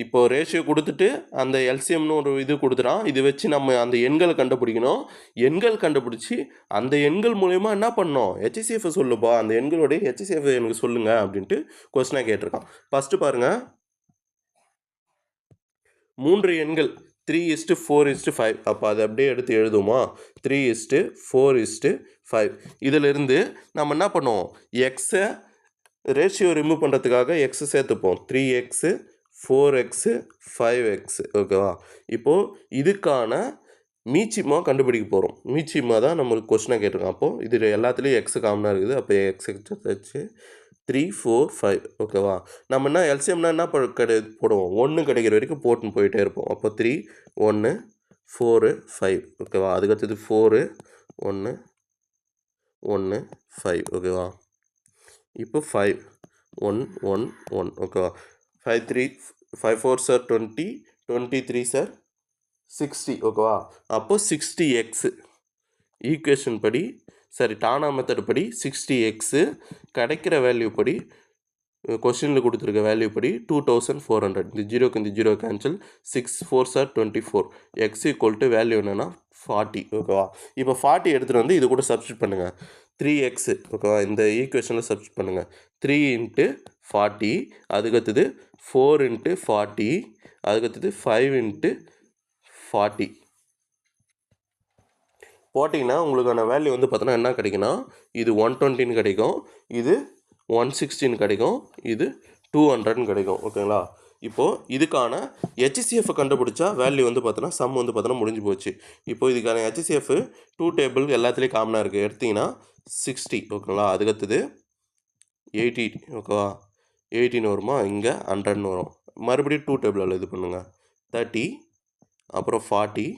இப்போ ரேஷியோ கொடுத்துட்டு அந்த எல்சிஎம்னு ஒரு இது கொடுத்துட்டான். இது வச்சு நம்ம அந்த எண்களை கண்டுபிடிக்கணும். எண்கள் கண்டுபிடிச்சி அந்த எண்கள் மூலயமா என்ன பண்ணோம், HCF சொல்லுப்பா, அந்த எண்களுடைய HCF எனக்கு சொல்லுங்கள் அப்படின்ட்டு கொஸ்டினை கேட்டிருக்கான். ஃபஸ்ட்டு பாருங்கள், 3 எண்கள் 3:4:5. அப்போ அதை அப்படியே எடுத்து எழுதுமா, 3:4:5. இதிலிருந்து நம்ம என்ன பண்ணுவோம், எக்ஸை ரேஷியோ ரிமூவ் பண்ணுறதுக்காக எக்ஸு சேர்த்துப்போம். 3x 4x 5x ஓகேவா. இப்போது இதுக்கான மீச்சிமா கண்டுபிடிக்க போகிறோம். மீச்சிமா தான் நம்மளுக்கு கொஸ்டினை கேட்டிருக்கோம். அப்போது இது எல்லாத்துலேயும் எக்ஸு காமனாக இருக்குது. அப்போ எக்ஸ் வச்சு 3 4 5 ஓகேவா. நம்ம என்ன எல்சிஎம்னா என்ன போடுவோம், 1 கிடைக்கிற வரைக்கும் போட்டுன்னு போயிட்டே இருப்போம். அப்போ 3 1 4 5 ஓகேவா. அதுக்கடுத்தது 4 1 1 5 ஓகேவா. இப்போ 5 1 1 1 ஓகேவா. 5 3 5 4 சார் 20 23 சார் 60 ஓகேவா. அப்போ 60x ஈக்குவேஷன் படி டானா மெத்தட் படி 60x கிடைக்கிற வேல்யூ படி கொஸ்டினில் கொடுத்துருக்க வேல்யூ படி 2400. இந்த ஜீரோக்கு இந்த zero cancel. 6 4 sir 24. X = value என்னென்னா 40 ஓகேவா. இப்போ 40 எடுத்துகிட்டு வந்து இது கூட சப்ஸ்டிட் பண்ணுங்கள். 3x ஓகேவா. இந்த ஈக்குவேஷனில் சப்ஸ்டிட் பண்ணுங்கள். 3 × 40 அதுக்கடுத்தது 4 × 40 அதுக்கடுத்தது 5 × 40 போட்டிங்கன்னா உங்களுக்கான வேல்யூ வந்து பார்த்தோன்னா என்ன கிடைக்குன்னா, இது 120ன்னு கிடைக்கும், இது 116 கிடைக்கும், இது 200ன்னு கிடைக்கும் ஓகேங்களா. இப்போது இதுக்கான HCF கண்டுபிடிச்சா வேல்யூ வந்து பார்த்தோன்னா சம் வந்து பார்த்தோன்னா முடிஞ்சு போச்சு. இப்போது இதுக்கான HCF 2 டேபிள் எல்லாத்துலேயும் காமனாக இருக்குது. எடுத்திங்கன்னா 60 ஓகேங்களா. அதுக்கடுத்தது 80 ஓகேவா. 18 வருமா, இங்கே 100ன்னு வரும். மறுபடியும் 2 டேபிளில் இது பண்ணுங்கள். 30 அப்புறம் 40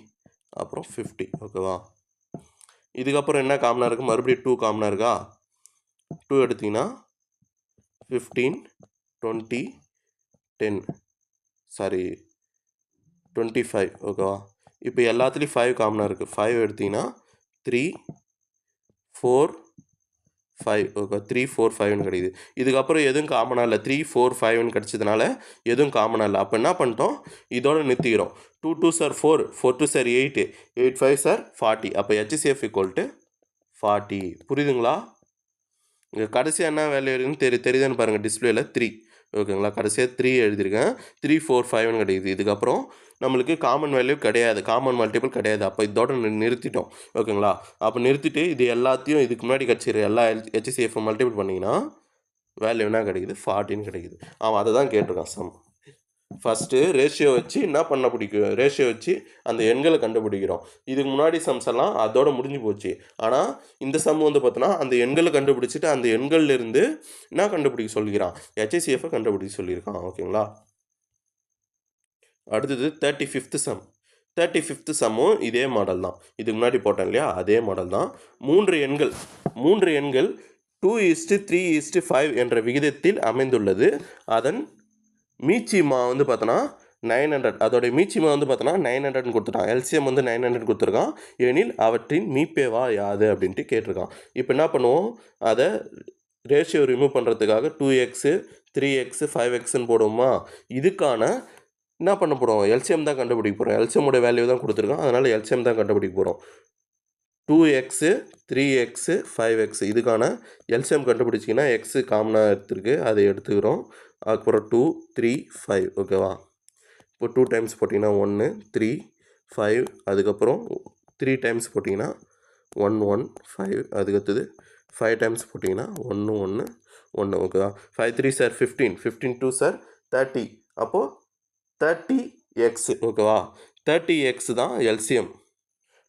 அப்புறம் 50 ஓகேவா. இதுக்கப்புறம் என்ன காமனாக இருக்குது, மறுபடியும் 2 காமனாக இருக்கா. 2 எடுத்திங்கன்னா 15 20 10 25 ஓகேவா. இப்போ எல்லாத்துலேயும் 5 காமனாக இருக்குது. 5 எடுத்திங்கன்னா 3 4 5 ஓகே. 3 4 5ன்னு கிடைக்குது. இதுக்கப்புறம் எதுவும் காமனாக இல்லை. 3 4 5ன்னு கிடச்சதுனால எதுவும் காமனாக இல்லை. அப்போ என்ன பண்ணிட்டோம், இதோட நிறுத்திக்கிறோம். 2 2 சார் 4 4 2 சார் 8 8 5 சார் 40. அப்போ HCF = 40. புரியுதுங்களா. இங்கே கடைசியாக என்ன வேல்யூ இருக்குன்னு தெரியுதுன்னு பாருங்கள் டிஸ்பிளேயில் 3 ஓகேங்களா. கடைசியாக 3 எழுதியிருக்கேன். 3 4 5ன்னு கிடைக்குது. இதுக்கப்புறம் நம்மளுக்கு காமன் வேல்யூ கிடையாது, காமன் மல்டிபிள் கிடையாது. அப்போ இதோட நிறுத்திட்டோம். ஓகேங்களா. அப்போ நிறுத்திட்டு இது எல்லாத்தையும் இதுக்கு முன்னாடி கிடச்சிரு எல்லா HCF மல்டிபிள் பண்ணிங்கன்னா வேல்யூ என்ன கிடைக்குது, 40ன்னு கிடைக்குது. அவன் அதை தான் கேட்டிருக்கான் சம். ஃபஸ்ட்டு ரேஷியோ வச்சு என்ன பண்ண பிடிக்கும், ரேஷியோ வச்சு அந்த எண்களை கண்டுபிடிக்கிறோம். இதுக்கு முன்னாடி சம்ஸ் எல்லாம் அதோட முடிஞ்சு போச்சு. ஆனால் இந்த சம் வந்து பார்த்தோன்னா அந்த எண்களை கண்டுபிடிச்சிட்டு அந்த எண்கள்லேருந்து என்ன கண்டுபிடிக்க சொல்லிக்கிறான், HCF கண்டுபிடிக்க சொல்லியிருக்கான். ஓகேங்களா. அடுத்தது 35th சம். 35th சம்மும் இதே மாடல் தான். இதுக்கு முன்னாடி போட்டேன் இல்லையா, அதே மாடல் தான். மூன்று எண்கள் 2:3:5 என்ற விகிதத்தில் அமைந்துள்ளது. அதன் மீச்சிமா வந்து பார்த்தோன்னா 900. அதோடைய மீச்சிமா வந்து பார்த்தோன்னா 900ன்னு கொடுத்துட்டான். எல்சிஎம் வந்து 900 கொடுத்துருக்கான். எனில் அவற்றின் மீப்பேவா யாது அப்படின்ட்டு கேட்டிருக்கான். இப்போ என்ன பண்ணுவோம், அதை ரேஷியோ ரிமூவ் பண்ணுறதுக்காக 2x 3x 5xன்னு போடுவோமா. இதுக்கான என்ன பண்ண போகிறோம், எல்சிஎம் தான் கண்டுபிடிக்க போகிறோம். எல்சிஎம்மோட வேல்யூ தான் கொடுத்துருக்கோம், அதனால் எல்சிஎம் தான் கண்டுபிடிக்க போகிறோம். 2x 3x 5x இதுக்கான எல்சிஎம் கண்டுபிடிச்சிங்கன்னா எக்ஸு காமனாக எடுத்துருக்கு, அதை எடுத்துக்கிறோம். அதுக்கப்புறம் 2 3 5 ஓகேவா. இப்போ 2 டைம்ஸ் போட்டிங்கன்னா 1 3 5, அதுக்கப்புறம் 3 டைம்ஸ் போட்டிங்கன்னா 1 1 5, அதுக்கடுத்தது 5 டைம்ஸ் போட்டிங்கன்னா 1 1 1 ஓகேவா. 5 3 சார் 15, 15 2 சார் 30, அப்போது 30x ஓகேவா. 30x தான் எல்சிஎம்.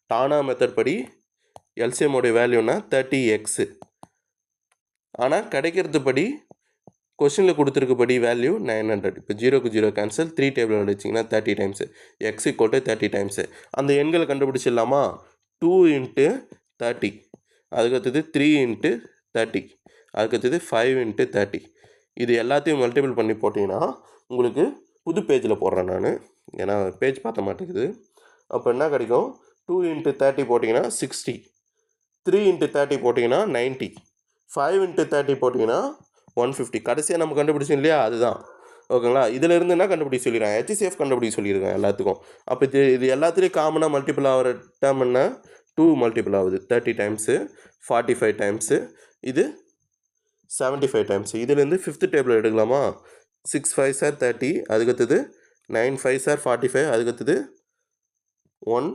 டானா மெத்தட் படி எல்சிஎம்மோடைய வேல்யூனா 30x. ஆனால் கிடைக்கிறது படி கொஷினில் கொடுத்துருக்கப்படி வேல்யூ 900. இப்போ 0க்கு 0 கேன்சல், 3 டேபிள் அடிச்சிங்கன்னா 30 டைம்ஸு, x = 30 டைம்ஸு. அந்த எண்களை கண்டுபிடிச்சிடலாமா. 2 × 30, அதுக்கடுத்தது 3 × 30, அதுக்கடுத்தது 5 × 30. இது எல்லாத்தையும் மல்டிபிள் பண்ணி போட்டிங்கன்னா உங்களுக்கு புது பேஜில் போடுறேன் நான், ஏன்னா பேஜ் பார்த்த மாட்டேங்குது. அப்போ என்ன கிடைக்கும், 2 × 30 போட்டிங்கன்னா 60, 3 × 30 போட்டிங்கன்னா 90, 5 × 30 போட்டிங்கன்னா 150. கடைசியாக நம்ம கண்டுபிடிச்சோம் இல்லையா, அதுதான். ஓகேங்களா. இதிலேருந்து என்ன கண்டுபிடிக்க சொல்லிடுறேன், HCF கண்டுபிடிக்க சொல்லியிருக்கேன் எல்லாத்துக்கும். அப்போ இது எல்லாத்துலேயும் காமனாக மல்டிபிள் ஆகிற டேர்ம் என்ன, 2 மல்டிபிள் ஆகுது 30 டைம்ஸு, 45 டைம்ஸு, இது 75 டைம்ஸு. இதுலேருந்து 5th டேபிள் எடுக்கலாமா. 6 5 சார் 30, அதுக்கடுத்தது 9 5 சார் 45, அதுக்கடுத்தது 1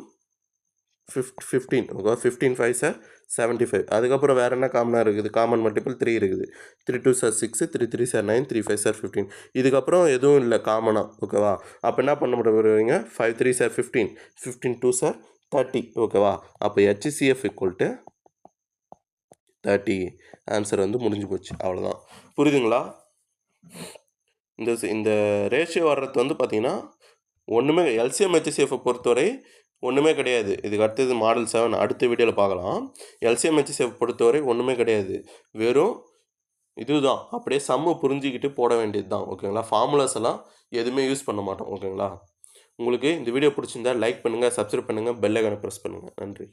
15 ஓகே. 15 5 சார் 75. அதுக்கப்புறம் வேறு என்ன காமனாக இருக்குது, காமன் மல்டிபிள் 3 இருக்குது. 3 2 சார் 6, 3 3 சார் 9, 3 5 சார் 15. இதுக்கப்புறம் எதுவும் இல்லை காமனாக ஓகேவா. அப்போ என்ன பண்ண முடியுங்க, 5 3 சார் 15, 15 2 சார் 30 ஓகேவா. அப்போ HCF = 30. ஆன்சர் வந்து முடிஞ்சு போச்சு, அவ்வளோதான். புரியுதுங்களா. இந்த ரேஷியோ வர்றது வந்து பார்த்திங்கன்னா ஒன்றுமே எல்சிஎம் HCF பொறுத்தவரை ஒன்றுமே கிடையாது. இதுக்கு அடுத்தது மாடல் 7 அடுத்த வீடியோவில் பார்க்கலாம். எல்சிஎம் HCF பொறுத்தவரை ஒன்றுமே கிடையாது, வெறும் இதுதான். அப்படியே சம்மு புரிஞ்சிக்கிட்டு போட வேண்டியது தான். ஓகேங்களா. ஃபார்முலாஸ் எல்லாம் எதுவுமே யூஸ் பண்ண மாட்டோம். ஓகேங்களா. உங்களுக்கு இந்த வீடியோ பிடிச்சிருந்தா லைக் பண்ணுங்கள், சப்ஸ்கிரைப் பண்ணுங்கள், பெல் ஐகானை ப்ரெஸ் பண்ணுங்கள். நன்றி.